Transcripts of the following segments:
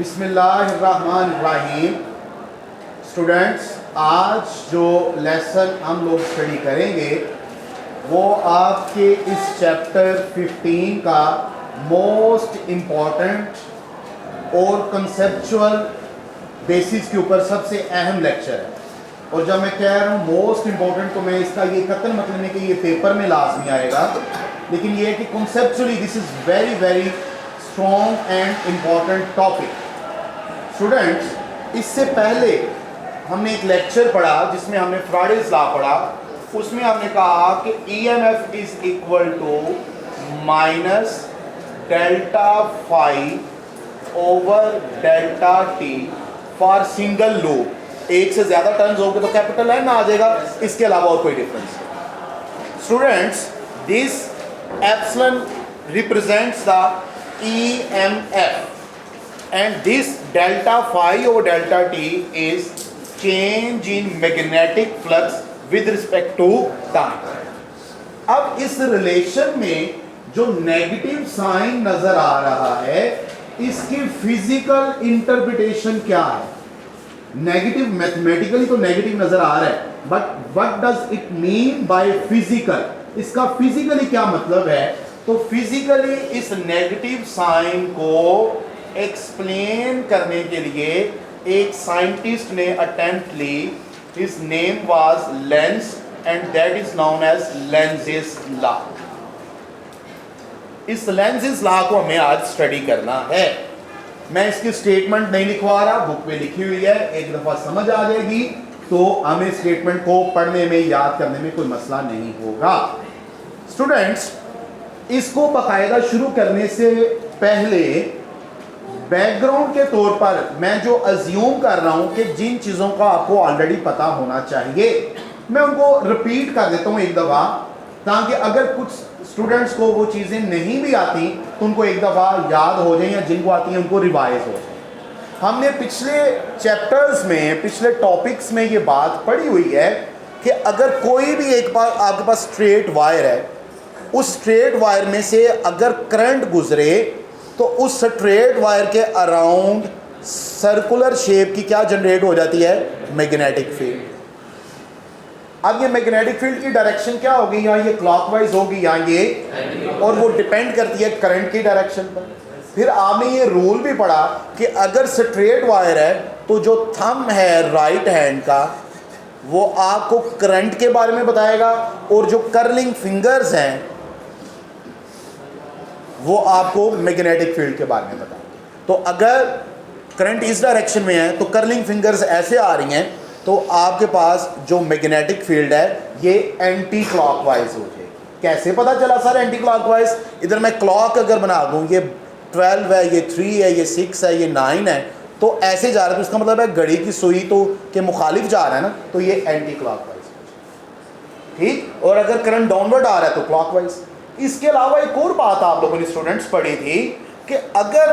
बिस्मिल्लाहिर्रहमानिर्रहीम। स्टूडेंट्स, आज जो लेसन हम लोग स्टडी करेंगे वो आपके इस चैप्टर 15 का मोस्ट इम्पॉर्टेंट और कंसेप्चुअल बेसिस के ऊपर सबसे अहम लेक्चर है। और जब मैं कह रहा हूँ मोस्ट इम्पॉर्टेंट तो मैं इसका ये कतई मतलब नहीं कि ये पेपर में लाजमी आएगा, लेकिन ये है कि conceptually this is very very strong and important topic. Students, इससे पहले हमने एक लेक्चर पढ़ा जिसमें हमने फ्राडेज लॉ पढ़ा। उसमें हमने कहा कि EMF is equal to minus delta phi over delta T for single loop. एक से ज्यादा टर्न्स होंगे तो कैपिटल एन आ जाएगा, इसके अलावा और कोई डिफरेंस नहीं। Students, this epsilon represents the EMF and this delta phi over delta t is change in magnetic flux with respect to time। अब इस रिलेशन में जो नेगेटिव साइन नजर आ रहा है इसकी फिजिकल इंटरप्रिटेशन क्या है? नेगेटिव मैथमेटिकली तो नेगेटिव नजर आ रहा है, but what does it mean by physical? इसका फिजिकली क्या मतलब है? तो फिजिकली इस नेगेटिव साइन को एक्सप्लेन करने के लिए एक साइंटिस्ट ने अटेम्प्ट ली। His name was Lenz and that is known as Lenz's law. इस लेंजेस लॉ को हमें आज स्टडी करना है। मैं इसकी स्टेटमेंट नहीं लिखवा रहा, बुक में लिखी हुई है, एक दफा समझ आ जाएगी तो हमें स्टेटमेंट को पढ़ने में याद करने में कोई मसला नहीं होगा। स्टूडेंट्स, इसको बाकायदा शुरू करने से पहले बैकग्राउंड के तौर पर मैं जो अज्यूम कर रहा हूं कि जिन चीज़ों का आपको ऑलरेडी पता होना चाहिए मैं उनको रिपीट कर देता हूं एक दफ़ा, ताकि अगर कुछ स्टूडेंट्स को वो चीज़ें नहीं भी आती तो उनको एक दफ़ा याद हो जाए, या जिनको आती हैं उनको रिवाइज हो जाए। हमने पिछले चैप्टर्स में, पिछले टॉपिक्स में ये बात पढ़ी हुई है कि अगर कोई भी एक बार आपके पास स्ट्रेट वायर है, उस स्ट्रेट वायर में से अगर करंट गुजरे तो उस स्ट्रेट वायर के अराउंड सर्कुलर शेप की क्या जनरेट हो जाती है? Magnetic field. अब ये मैग्नेटिक फील्ड की डायरेक्शन क्या होगी? यहाँ ये क्लॉकवाइज होगी, यहाँ ये, और वो डिपेंड करती है करंट की डायरेक्शन पर। फिर आपने ये रूल भी पढ़ा कि अगर स्ट्रेट वायर है तो जो थंब है राइट हैंड का वो आपको करंट के बारे में बताएगा, और जो कर्लिंग फिंगर्स हैं वो आपको मैग्नेटिक फील्ड के बारे में बताएंगे। तो अगर करंट इस डायरेक्शन में है तो कर्लिंग फिंगर्स ऐसे आ रही हैं तो आपके पास जो मैग्नेटिक फील्ड है ये एंटी क्लॉकवाइज हो जाएगी। कैसे पता चला सर एंटी क्लॉकवाइज? इधर मैं क्लॉक अगर बना दूँ, ये 12 है, ये 3 है, ये 6 है, ये 9 है, तो ऐसे जा रहा है तो इसका मतलब है घड़ी की सुई तो के मुखालिफ जा रहा है ना, तो ये एंटी क्लॉकवाइज, ठीक। और अगर करंट डाउनवर्ड आ रहा है तो क्लॉकवाइज। इसके अलावा एक और बात आप लोगों ने स्टूडेंट्स पढ़ी थी कि अगर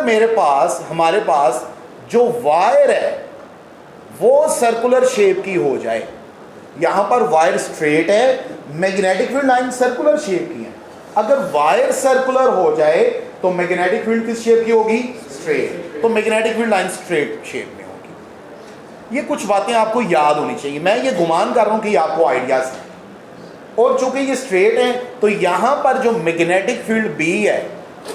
हमारे पास जो वायर है वो सर्कुलर शेप की हो जाए, यहां पर वायर स्ट्रेट है, magnetic field line circular shape की है। अगर वायर सर्कुलर हो जाए तो मैग्नेटिक फील्ड किस शेप की होगी? स्ट्रेट। तो magnetic field line straight shape में होगी। ये कुछ बातें आपको याद होनी चाहिए। मैं ये गुमान कर रहा हूं कि आपको आइडियाज हैं, और चूंकि ये स्ट्रेट है तो यहाँ पर जो मैग्नेटिक फील्ड B है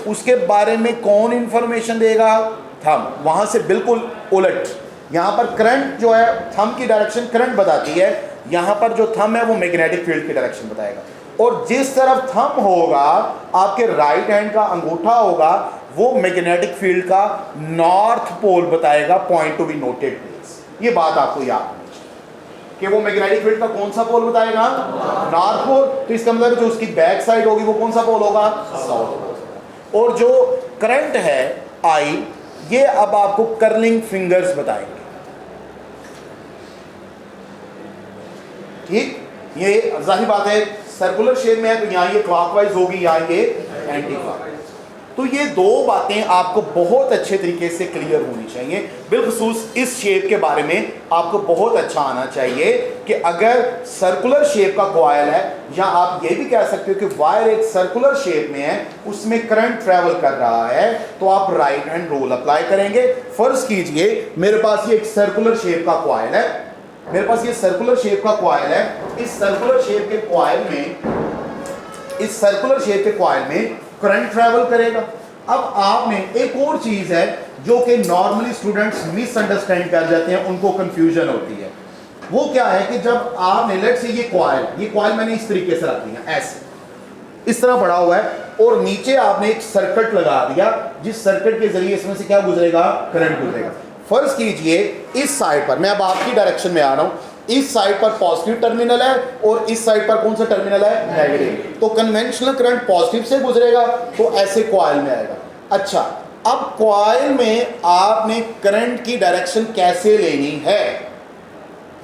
उसके बारे में कौन इंफॉर्मेशन देगा? थंब। वहाँ से बिल्कुल उलट, यहाँ पर करंट जो है थंब की डायरेक्शन करंट बताती है, यहाँ पर जो थंब है वो मैग्नेटिक फील्ड की डायरेक्शन बताएगा। और जिस तरफ थंब होगा आपके राइट हैंड का अंगूठा होगा वो मैग्नेटिक फील्ड का नॉर्थ पोल बताएगा, point to be noted place. ये बात आपको याद कि वो मैग्नेटिक फील्ड का कौन सा पोल बताएगा? North pole. तो इसका मतलब जो उसकी बैक साइड होगी वो कौन सा पोल होगा? South pole. और जो करंट है I, ये अब आपको कर्लिंग फिंगर्स बताएंगे, ठीक। ये जाहिर बात है सर्कुलर शेप में है तो यहाँ ये क्लॉकवाइज होगी, यहाँ ये एंटी क्लॉकवाइज। तो ये दो बातें आपको बहुत अच्छे तरीके से क्लियर होनी चाहिए। बिलखुसूस इस शेप के बारे में आपको बहुत अच्छा आना चाहिए कि अगर सर्कुलर शेप का कॉइल है, या आप ये भी कह सकते हो कि वायर एक सर्कुलर शेप में है, उसमें करंट ट्रेवल कर रहा है, तो आप राइट हैंड रूल अप्लाई करेंगे। फर्ज कीजिए मेरे पास ये एक सर्कुलर शेप का कॉइल है, मेरे पास ये सर्कुलर शेप का कॉइल है। इस सर्कुलर शेप के कॉइल में करंट ट्रेवल करेगा। अब आपने एक और चीज है जो कि नॉर्मली स्टूडेंट्स मिसअंडरस्टैंड कर जाते हैं, उनको कंफ्यूजन होती है। वो क्या है कि जब आपने लेट से ये कॉइल मैंने इस तरीके से रख दिया, ऐसे इस तरह पड़ा हुआ है, और नीचे आपने एक सर्किट लगा दिया, जिस सर्किट के जरिए इसमें से क्या गुजरेगा, करंट गुजरेगा। फर्ज कीजिए इस साइड पर, मैं अब आपकी डायरेक्शन में आ रहा हूं, इस साइड पर पॉजिटिव टर्मिनल है और इस साइड पर कौन सा टर्मिनल है, नेगेटिव। तो कन्वेंशनल करंट पॉजिटिव से गुजरेगा, तो ऐसे कॉइल में आएगा। अच्छा, अब कॉइल में आपने करंट की डायरेक्शन कैसे लेनी है,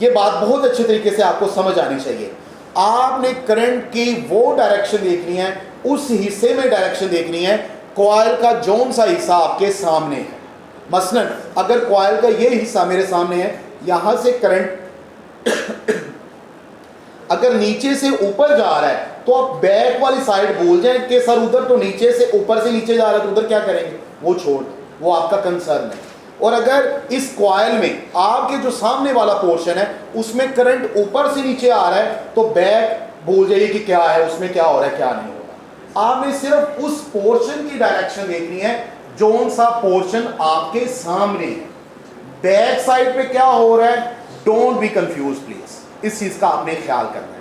यह बात बहुत अच्छे तरीके से आपको समझ आनी चाहिए। आपने करंट की वो डायरेक्शन देखनी है, उस हिस्से में डायरेक्शन देखनी है कॉइल का जौन सा हिस्सा आपके सामने है। मसलन अगर कॉइल का ये हिस्सा मेरे सामने है, यहां से करंट अगर नीचे से ऊपर जा रहा है, तो आप बैक वाली साइड भूल जाएं कि सर उधर तो नीचे से ऊपर से नीचे जा रहा है, तो उधर क्या करेंगे, वो छोड़, वो आपका कंसर्न है। और अगर इस कॉइल में आपके जो सामने वाला पोर्शन है उसमें करंट ऊपर से नीचे आ रहा है, तो बैक भूल जाइए कि क्या है, उसमें क्या हो रहा है, क्या नहीं हो रहा। आपने सिर्फ उस पोर्शन की डायरेक्शन देखनी है जौन सा पोर्शन आपके सामने है। बैक साइड पे क्या हो रहा है, डोंट बी कंफ्यूज प्लीज, इस चीज का आपने ख्याल करना है।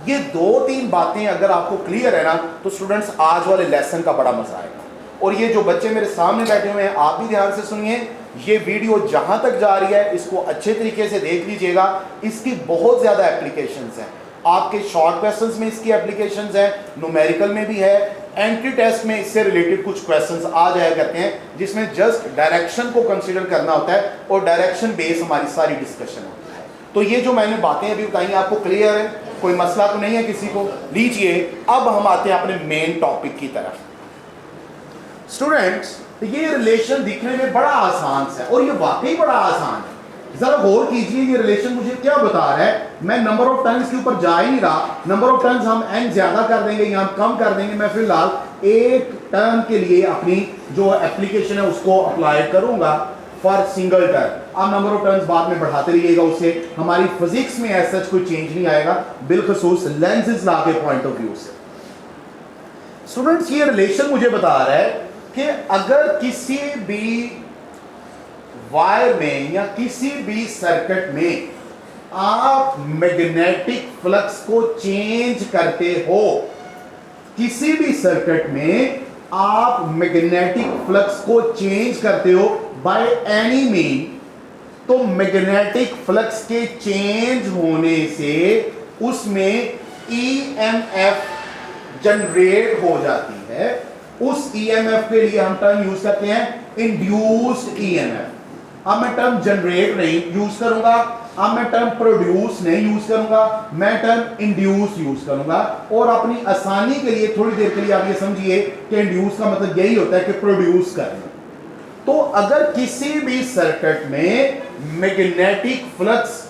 ये 2-3 बातें अगर आपको क्लियर है ना, तो स्टूडेंट्स आज वाले लेसन का बड़ा मजा आएगा। और ये जो बच्चे मेरे सामने बैठे हुए हैं, आप भी ध्यान से सुनिए, ये वीडियो जहां तक जा रही है इसको अच्छे तरीके से देख लीजिएगा। इसकी बहुत ज्यादा एप्लीकेशंस हैं, आपके शॉर्ट क्वेश्चंस में इसकी एप्लीकेशंस हैं, न्यूमेरिकल में भी है, एंट्री टेस्ट में इससे रिलेटेड कुछ क्वेश्चंस आ जाया करते हैं, जिसमें जस्ट डायरेक्शन को कंसीडर करना होता है और डायरेक्शन बेस हमारी सारी डिस्कशन होती है। तो ये जो मैंने बातें अभी बताई आपको क्लियर है, कोई मसला तो नहीं है किसी को। लीजिए अब हम आते हैं अपने मेन टॉपिक की तरफ। स्टूडेंट्स, ये रिलेशन दिखने में बड़ा आसान है और ये वाकई बड़ा आसान है। जरा गौर कीजिए, ये रिलेशन मुझे क्या बता रहा है। मैं नंबर ऑफ टर्न्स के ऊपर जा ही नहीं रहा, नंबर ऑफ टर्न्स हम n ज्यादा कर देंगे या हम कम कर देंगे। मैं फिलहाल एक टर्न के लिए अपनी जो एप्लीकेशन है उसको अप्लाई करूंगा फॉर सिंगल टर्न। अब नंबर ऑफ टर्न्स बाद में बढ़ाते रहिएगा, उससे हमारी फिजिक्स में ऐसा कोई चेंज नहीं आएगा, बिलखसूस लेंसेज लॉ के पॉइंट ऑफ व्यू से। स्टूडेंट्स, ये रिलेशन मुझे बता रहा है कि अगर किसी भी वायर में या किसी भी सर्किट में आप मैग्नेटिक फ्लक्स को चेंज करते हो, किसी भी सर्किट में आप मैग्नेटिक फ्लक्स को चेंज करते हो बाय एनी मीन, तो मैग्नेटिक फ्लक्स के चेंज होने से उसमें ईएमएफ जनरेट हो जाती है। उस ईएमएफ के लिए हम टर्म यूज करते हैं इंड्यूस्ड ईएमएफ। अब मैं टर्म जनरेट नहीं यूज करूंगा, अब मैं टर्म प्रोड्यूस नहीं यूज करूंगा, मैं टर्म इंड्यूस यूज करूंगा। और अपनी आसानी के लिए थोड़ी देर के लिए आप ये समझिए कि इंड्यूस का मतलब यही होता है कि प्रोड्यूस करना। तो अगर किसी भी सर्किट में मैग्नेटिक फ्लक्स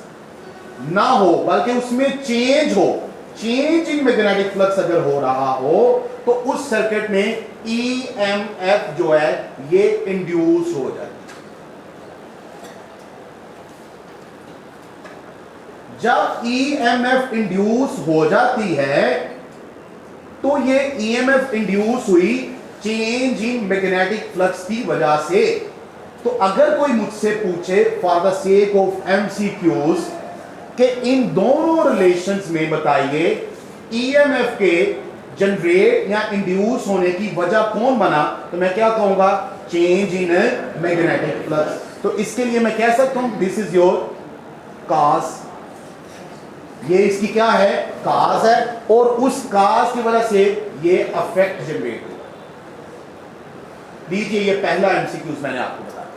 ना हो बल्कि उसमें चेंज हो, चेंज इन मैग्नेटिक फ्लक्स अगर हो रहा हो, तो उस सर्किट में ईएमएफ जो है ये इंड्यूस हो जाती है। जब ईएमएफ इंड्यूस हो जाती है तो ये ईएमएफ इंड्यूस हुई चेंज इन मैग्नेटिक फ्लक्स की वजह से। तो अगर कोई मुझसे पूछे for the sake of MCQs कि इन दोनों रिलेशंस में बताइए ईएमएफ के जनरेट या इंड्यूस होने की वजह कौन बना, तो मैं क्या कहूंगा, चेंज इन मैग्नेटिक फ्लक्स। तो इसके लिए मैं कह सकता हूं दिस इज योर काज, ये इसकी क्या है, काज है, और उस काज की वजह से ये अफेक्ट जनरेट हुआ। लीजिए ये पहला एमसीक्यूज मैंने आपको बताया,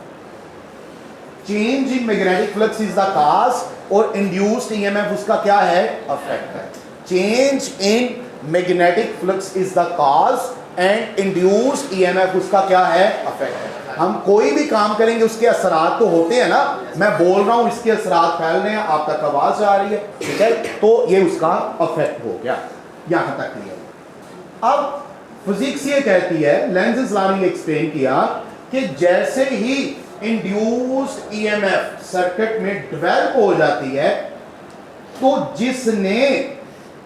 change in magnetic flux is the cause और इंड्यूस्ड ईएमएफ उसका क्या है, अफेक्ट है। Change in magnetic flux is the cause and induced EMF उसका क्या है, अफेक्ट है। हम कोई भी काम करेंगे उसके असरात तो होते हैं ना। मैं बोल रहा हूं इसके असरात फैल रहे हैं, आप तक आवाज आ रही है, ठीक है, तो ये उसका अफेक्ट हो गया। यहां तक क्लियर। अब फिजिक्स ये कहती है, लेंज़ लॉ ने एक्सप्लेन किया कि जैसे ही इंड्यूस्ड ईएमएफ सर्किट में डेवलप हो जाती है तो जिसने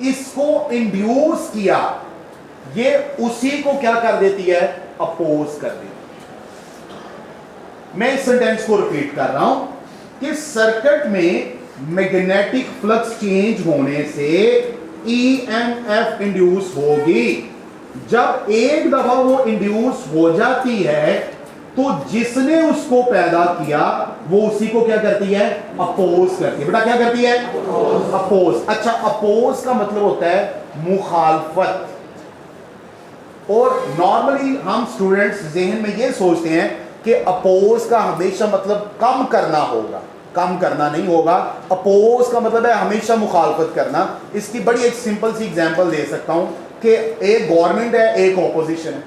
इसको इंड्यूस किया ये उसी को क्या कर देती है, अपोज कर देती है। मैं इस सेंटेंस को रिपीट कर रहा हूं कि सर्किट में मैग्नेटिक फ्लक्स चेंज होने से ईएमएफ इंड्यूस होगी। जब एक दफा वो इंड्यूस हो जाती है तो जिसने उसको पैदा किया वो उसी को क्या करती है, अपोज करती है। बेटा क्या करती है, अपोज। अच्छा, अपोज का मतलब होता है मुखालफत। और नॉर्मली हम स्टूडेंट्स जहन में ये सोचते हैं कि अपोज का हमेशा मतलब कम करना होगा, कम करना नहीं होगा। अपोज का मतलब है हमेशा मुखालफत करना। इसकी बड़ी एक सिंपल सी एग्जांपल दे सकता हूं कि एक गवर्नमेंट है, एक ऑपोजिशन है।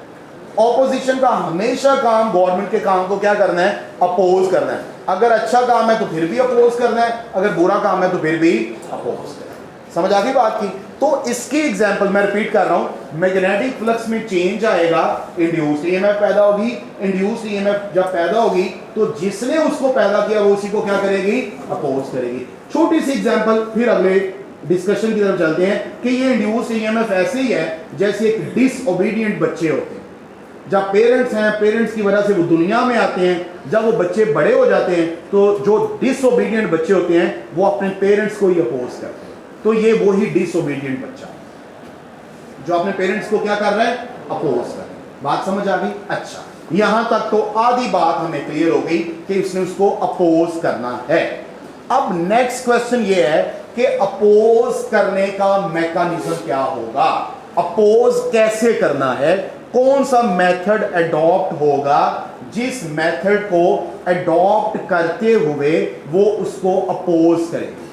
ऑपोजिशन का हमेशा काम गवर्नमेंट के काम को क्या करना है, अपोज करना है। अगर अच्छा काम है तो फिर भी अपोज करना है, अगर बुरा काम है तो फिर भी अपोज करना है। समझ आ गई बात की? तो इसकी एग्जांपल मैं रिपीट कर रहा हूं, मैग्नेटिक फ्लक्स में चेंज आएगा, इंड्यूस्ड ईएमएफ पैदा होगी। इंड्यूस्ड ईएमएफ जब पैदा होगी तो जिसने उसको पैदा किया वो उसी को क्या करेगी, अपोज करेगी। छोटी सी एग्जांपल, फिर अगले डिस्कशन की तरफ चलते हैं कि ये इंड्यूस्ड ईएमएफ ऐसे ही है जैसे एक डिसओबीडिएंट बच्चे होते हैं। जब पेरेंट्स हैं, पेरेंट्स की वजह से वो दुनिया में आते हैं, जब वो बच्चे बड़े हो जाते हैं तो जो डिसओबीडिएंट बच्चे होते हैं वो अपने पेरेंट्स को ही अपोज करते हैं। तो ये वही डिसओबीडिएंट बच्चा जो अपने पेरेंट्स को क्या कर रहा है, अपोज कर रहा है। बात समझ आ गई? अच्छा, यहां तक तो आधी बात हमें क्लियर हो गई कि उसने उसको अपोज करना है। अब नेक्स्ट क्वेश्चन ये है कि अपोज करने का मैकेनिज्म क्या होगा, अपोज कैसे करना है, कौन सा मेथड अडॉप्ट होगा जिस मेथड को अडॉप्ट करते हुए वो उसको अपोज करेगा।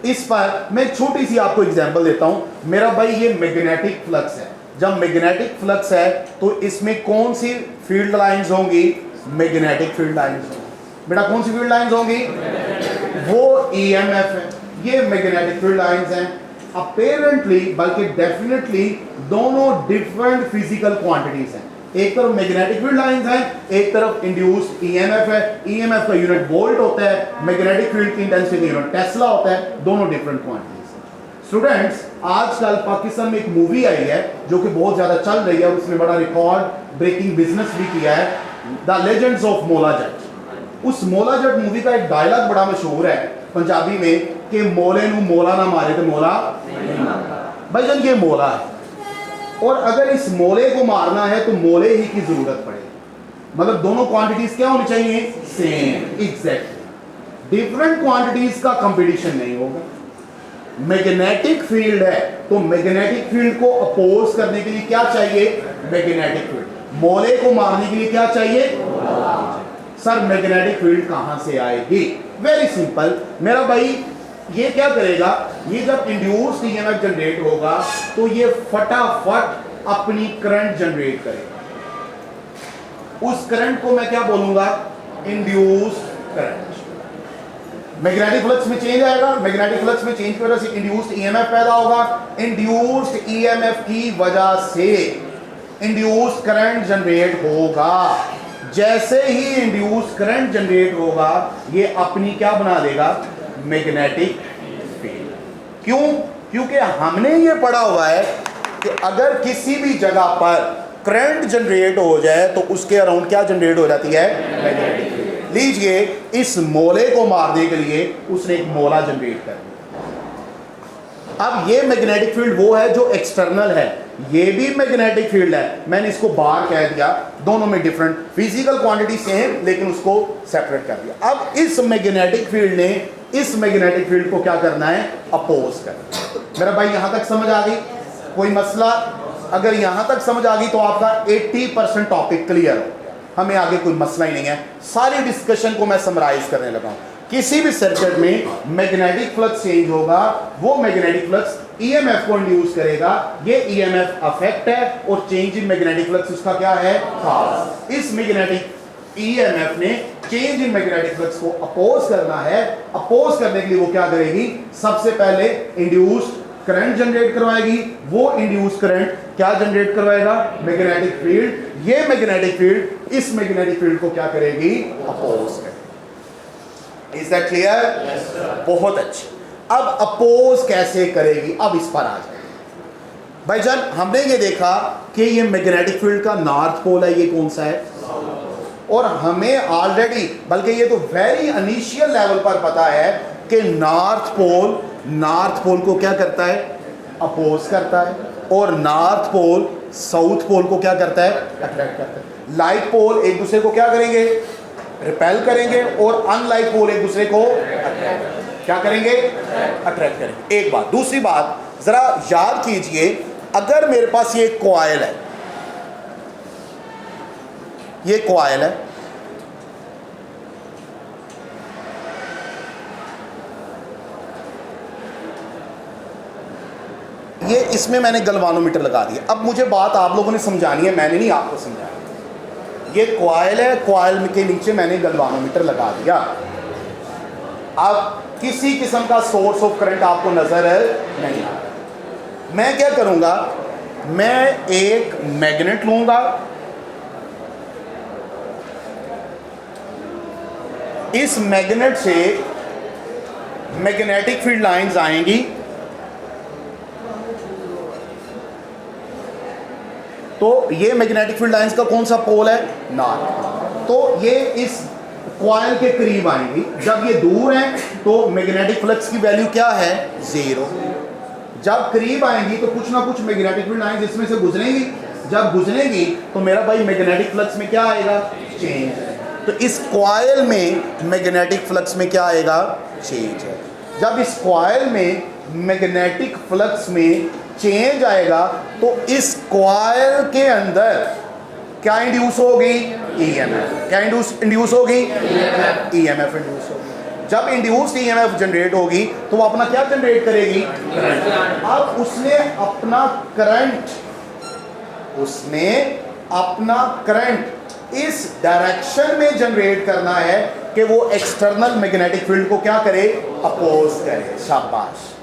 इस पर मैं छोटी सी आपको एग्जांपल देता हूं। मेरा भाई ये मैग्नेटिक फ्लक्स है। जब मैग्नेटिक फ्लक्स है तो इसमें कौन सी फील्ड लाइंस होंगी, मैग्नेटिक फील्ड लाइंस होंगी। बेटा कौन सी फील्ड लाइंस होंगी, वो ईएमएफ है, ये मैग्नेटिक फील्ड लाइंस हैं। अपेरेंटली बल्कि डेफिनेटली दोनों डिफरेंट फिजिकल क्वांटिटीज हैं। एक तरफ मैग्नेटिक फील्ड लाइंस हैं, एक तरफ इंड्यूस्ड ईएमएफ है। ईएमएफ का यूनिट वोल्ट होता है, मैग्नेटिक फील्ड की इंटेंसिटी का यूनिट टेस्ला होता है। दोनों डिफरेंट क्वांटिटीज हैं। स्टूडेंट्स, आजकल पाकिस्तान में एक मूवी आई है जो कि बहुत ज्यादा चल रही है, उसने बड़ा रिकॉर्ड ब्रेकिंग बिजनेस भी किया है, the legends of Maula Jatt. उस मौला जट मूवी का एक डायलॉग बड़ा मशहूर है पंजाबी में कि मोले नू मौला ना मारे तो मौला भाईजान, ये मौला है और अगर इस मोले को मारना है तो मोले ही की जरूरत पड़ेगी। मतलब दोनों क्वांटिटीज क्या होनी चाहिए, सेम, एग्जैक्टली। डिफरेंट क्वांटिटीज का कंपटीशन नहीं होगा। मैग्नेटिक फील्ड है तो मैग्नेटिक फील्ड को अपोज करने के लिए क्या चाहिए, मैग्नेटिक फील्ड। मोले को मारने के लिए क्या चाहिए, सर मैग्नेटिक फील्ड कहां से आएगी? वेरी सिंपल मेरा भाई, ये क्या करेगा, ये जब इंड्यूस्ड ईएमएफ जनरेट होगा तो ये फटाफट अपनी करंट जनरेट करेगा। उस करंट को मैं क्या बोलूंगा, इंड्यूस्ड करंट। मैग्नेटिक फ्लक्स में चेंज आएगा, मैग्नेटिक फ्लक्स में चेंज की वजह से इंड्यूस्ड ईएमएफ पैदा होगा। इंड्यूस्ड ईएमएफ की वजह से इंड्यूस्ड करंट जनरेट होगा। जैसे ही इंड्यूस्ड करंट जनरेट होगा ये अपनी क्या बना देगा, मैग्नेटिक फील्ड। क्यों? क्योंकि हमने ये पढ़ा हुआ है कि अगर किसी भी जगह पर करंट जनरेट हो जाए तो उसके अराउंड क्या जनरेट हो जाती है, मैग्नेटिक फील्ड। लीजिए इस मोले को मारने के लिए उसने एक मोला जनरेट कर दिया। अब ये मैग्नेटिक फील्ड वो है जो एक्सटर्नल है, ये भी मैग्नेटिक फील्ड है, मैंने इसको बार कह दिया। दोनों में डिफरेंट फिजिकल क्वांटिटी सेम लेकिन उसको सेपरेट कर दिया। अब इस मैग्नेटिक फील्ड ने इस मैग्नेटिक फील्ड को क्या करना है, अपोज करना। मेरा भाई यहां तक समझ आ गई? कोई मसला? अगर यहां तक समझ आ गई तो आपका 80% टॉपिक क्लियर हो गया, हमें आगे कोई मसला ही नहीं है। सारी डिस्कशन को मैं समराइज करने लगा हूं। किसी भी सर्किट में मैग्नेटिक फ्लक्स चेंज होगा, वो मैग्नेटिक फ्लक्स ईएमएफ को इंड्यूस करेगा। ये ईएमएफ अफेक्ट है और चेंज इन मैग्नेटिक फ्लक्स उसका क्या है, कॉज। इस मैग्नेटिक ईएमएफ ने चेंज इन मैग्नेटिक फ्लक्स को अपोज करना है। अपोज करने के लिए वो क्या करेगी, सबसे पहले इंड्यूस्ड करंट जनरेट करवाएगी। वो इंड्यूस्ड करंट क्या जनरेट करवाएगा, मैग्नेटिक फील्ड। ये मैग्नेटिक फील्ड इस मैग्नेटिक फील्ड को क्या करेगी, अपोज करेगी। Is that clear? बहुत अच्छी। अब अपोज कैसे करेगी, अब इस पर आ जाए भाईजान। हमने ये देखा कि ये मैग्नेटिक फील्ड का नॉर्थ पोल है, ये कौन सा है, और हमें ऑलरेडी, बल्कि ये तो वेरी इनिशियल लेवल पर पता है कि नॉर्थ पोल को क्या करता है, अपोज करता है, और नॉर्थ पोल साउथ पोल को क्या करता है, अट्रैक्ट करता है। लाइक पोल एक दूसरे को क्या करेंगे, रिपेल करेंगे, और अनलाइक पोल एक दूसरे को क्या करेंगे, अट्रैक्ट करेंगे। एक बात। दूसरी बात जरा याद कीजिए, अगर मेरे पास ये कॉइल है, ये कॉइल है, ये इसमें मैंने गलवानोमीटर लगा दिया। अब मुझे बात आप लोगों ने समझानी है, मैंने नहीं आपको समझाया। ये कॉइल है, कॉइल के नीचे मैंने गलवानोमीटर लगा दिया। अब किसी किस्म का सोर्स ऑफ करंट आपको नजर नहीं आ रहा। मैं क्या करूंगा, मैं एक मैग्नेट लूंगा, इस मैग्नेट से मैग्नेटिक फील्ड लाइंस आएंगी, तो ये मैग्नेटिक फील्ड लाइंस का कौन सा पोल है, नॉर्थ। तो ये इस कॉइल के करीब आएंगी। जब ये दूर हैं तो मैग्नेटिक फ्लक्स की वैल्यू क्या है, 0। जब करीब आएंगी तो कुछ ना कुछ मैग्नेटिक फील्ड लाइंस इसमें से गुजरेंगी। जब गुजरेंगी तो मेरा भाई मैग्नेटिक फ्लक्स में क्या आएगा, चेंज। तो इस कॉइल में मैग्नेटिक फ्लक्स में क्या आएगा, चेंज है। जब इस कॉइल में मैग्नेटिक फ्लक्स में चेंज आएगा तो इस कॉइल के अंदर क्या इंड्यूस होगी, ईएमएफ। क्या इंड्यूस होगी, ईएमएफ इंड्यूस होगी। जब इंड्यूस्ड ईएमएफ जनरेट होगी तो वो अपना क्या जनरेट करेगी, अब उसने अपना करंट इस डायरेक्शन में जनरेट करना है कि वो एक्सटर्नल मैग्नेटिक फील्ड को क्या करे, अपोज करे। शाबाश।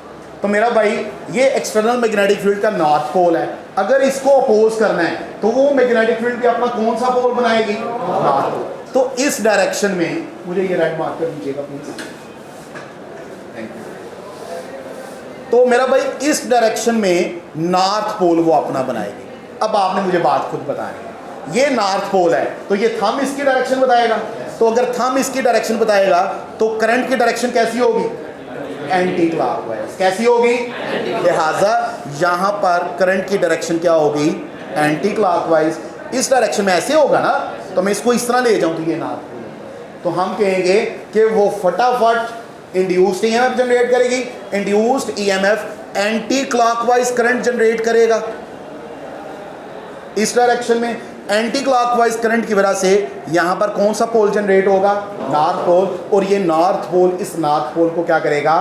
तो मेरा भाई ये एक्सटर्नल मैग्नेटिक फील्ड का नॉर्थ पोल है। अगर इसको अपोज करना है तो वो मैग्नेटिक फील्ड भी अपना कौन सा पोल बनाएगी, नॉर्थ पोल। तो इस डायरेक्शन में, मुझे ये रेड मार्क कर दीजिएगा प्लीज, थैंक यू। तो मेरा भाई इस डायरेक्शन में नॉर्थ पोल वो अपना बनाएगी। अब आपने मुझे बात खुद बतानी, ये नॉर्थ पोल है तो ये थंब इसकी डायरेक्शन बताएगा। तो अगर थंब इसकी डायरेक्शन बताएगा तो करंट की डायरेक्शन कैसी होगी, एंटी क्लॉकवाइज। कैसी होगी, लिहाजा यहां पर करंट की डायरेक्शन क्या होगी, एंटी क्लॉकवाइज। इस डायरेक्शन में ऐसे होगा ना, तो मैं इसको इस तरह ले जाऊं तो ये नॉर्थ पोल, तो हम कहेंगे कि वो फटाफट इंड्यूस्ड ईएमएफ जनरेट करेगी। Induced EMF anti clockwise current generate करेगा। इस डायरेक्शन में एंटी क्लॉकवाइज करंट की वजह से यहां पर कौन सा पोल जनरेट होगा, नॉर्थ पोल। और ये नॉर्थ पोल इस नॉर्थ पोल को क्या करेगा,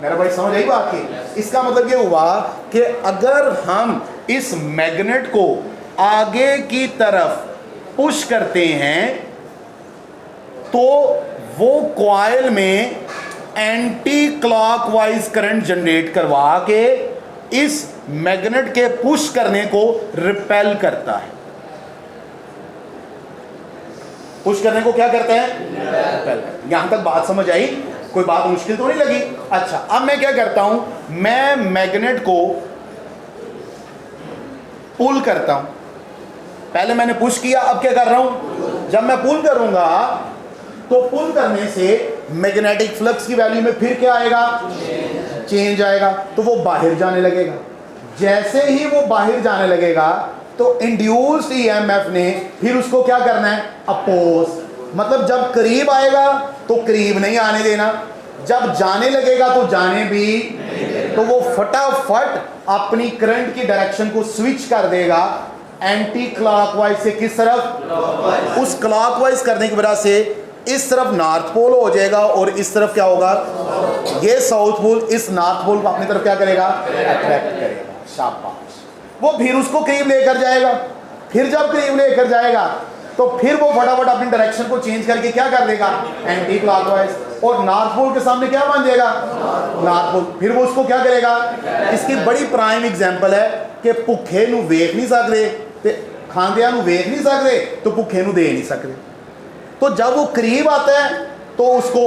मेरा भाई समझ आई बात की। इसका मतलब ये हुआ कि अगर हम इस मैग्नेट को आगे की तरफ पुश करते हैं तो वो कॉइल में एंटी क्लॉकवाइज करंट जनरेट करवा के इस मैग्नेट के पुश करने को रिपेल करता है। पुश करने को क्या करते हैं, रिपेल। यहां तक बात समझ आई, कोई बात मुश्किल तो नहीं लगी। अच्छा, अब मैं क्या करता हूं, मैं मैग्नेट को पुल करता हूं। पहले मैंने पुश किया, अब क्या कर रहा हूं, जब मैं पुल करूंगा तो पुल करने से मैग्नेटिक फ्लक्स की वैल्यू में फिर क्या आएगा, चेंज आएगा। तो वो बाहर जाने लगेगा। जैसे ही वो बाहर जाने लगेगा तो इंड्यूस्ड ईएमएफ ने फिर उसको क्या करना है, अपोज। मतलब जब करीब आएगा तो करीब नहीं आने देना, जब जाने लगेगा तो जाने भी, तो वो फटाफट अपनी करंट की डायरेक्शन को स्विच कर देगा एंटी क्लॉकवाइज से किस तरफ, उस क्लॉकवाइज करने की वजह से इस तरफ नॉर्थ पोल हो जाएगा और इस तरफ क्या होगा, ये साउथ पोल इस नॉर्थ पोल को अपनी तरफ क्या करेगा, अट्रैक्ट करेगा। शाबाश। वो फिर उसको करीब लेकर जाएगा। फिर जब करीब लेकर जाएगा तो तो फिर वो फटाफट अपनी डायरेक्शन को चेंज करके क्या कर देगा, एंटी क्लॉकवाइज, और नॉर्थ पोल के सामने क्या बन जाएगा, नॉर्थ पोल। फिर वो उसको क्या करेगा, इसकी बड़ी प्राइम एग्जांपल है कि भुखे नूं वेख नहीं सकते ते खांदियां नूं वेख नहीं सकते तो भुखे नूं दे नहीं सकते। तो जब वो करीब आता है तो उसको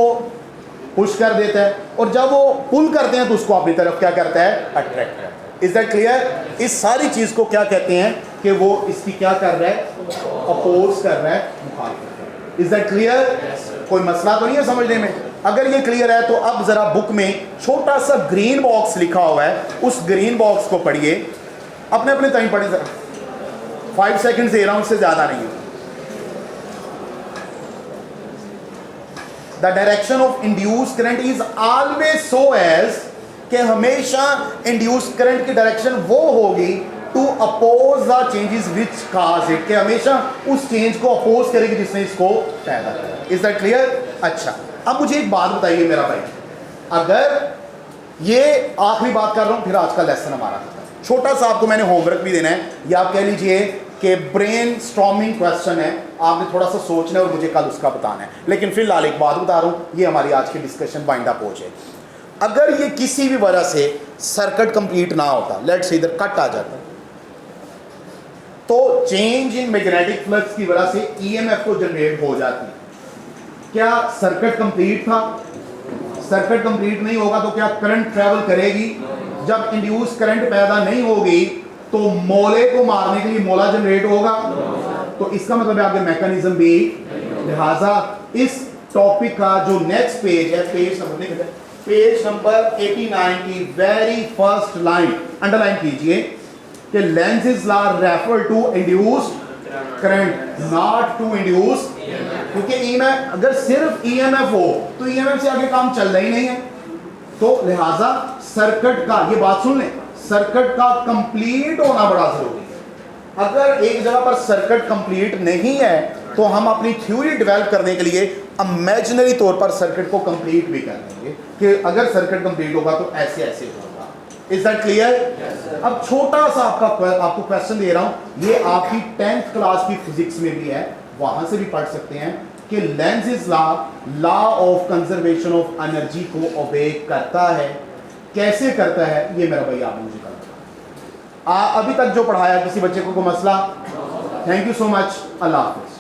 पुश कर देता है, और जब वो पुल करते हैं तो उसको अपनी तरफ क्या करता है, अट्रैक्ट करता है। Is that clear? इस सारी चीज को क्या कहते हैं कि वो इसकी क्या कर रहा है, अपोज कर रहा है, मुखालिफ। Is that clear? कोई मसला तो नहीं है समझने में? अगर ये क्लियर है तो अब जरा बुक में छोटा सा ग्रीन बॉक्स लिखा हुआ है, उस ग्रीन बॉक्स को पढ़िए, अपने अपने टाइम पढ़े जरा, 5 सेकंड दे रहा हूं, उससे ज्यादा नहीं है। The direction of induce current is always so as कि हमेशा इंड्यूस करंट की डायरेक्शन वो होगी to oppose the changes which cause it, कि हमेशा उस चेंज को अपोज करेगी जिसने इसको पैदा किया। Is that clear? अच्छा, अब मुझे एक बात बताइए मेरा भाई, अगर ये आखिरी बात कर रहा हूं फिर आज का लेसन हमारा छोटा सा आपको मैंने होमवर्क भी देना है, या आप कह लीजिए कि ब्रेन स्टॉर्मिंग क्वेश्चन है, आपने थोड़ा सा सोचना है और मुझे कल उसका बताना है। लेकिन फिलहाल एक बात बता रहा हूं, ये हमारी आज की डिस्कशन वाइंड अप हो जाए। अगर ये किसी भी वजह से सर्किट कंप्लीट ना होता, लेट्स से इधर कट आ जाता, तो चेंज इन मैग्नेटिक फ्लक्स की वजह से ईएमएफ को जनरेट हो जाती, क्या सर्किट कंप्लीट था? सर्किट कंप्लीट नहीं होगा तो क्या करंट ट्रेवल करेगी? जब इंड्यूस करंट पैदा नहीं होगी तो मोले को मारने के लिए मोला जनरेट होगा, तो इसका मतलब है आगे मैकेनिज्म भी। लिहाजा इस टॉपिक का जो नेक्स्ट पेज है, पेज नंबर 89 की वेरी फर्स्ट लाइन अंडरलाइन कीजिए कि Lenz law refer to induced current not to induce, क्योंकि ईएमएफ अगर सिर्फ ईएमएफ हो तो ईएमएफ से आगे काम चल रहा ही नहीं है। तो लिहाजा सर्किट का, ये बात सुन लें, सर्किट का कंप्लीट होना बड़ा जरूरी है। अगर एक जगह पर सर्किट कंप्लीट नहीं है तो हम अपनी थ्योरी डेवलप करने के लिए इमेजिनरी तौर पर सर्किट को कंप्लीट भी कर देंगे कि अगर सर्किट कंप्लीट होगा तो ऐसे ऐसे होगा। Is that clear? अब छोटा सा आपको क्वेश्चन दे रहा हूं, ये आपकी 10th क्लास की फिजिक्स में भी है, वहां से भी पढ़ सकते हैं कि Lenz law of conservation of energy को ओबे करता है। कैसे करता है ये मेरा भाई आप मुझे कल अभी तक जो पढ़ाया किसी बच्चे को मसला? थैंक यू सो मच, अल्लाह हाफिज़।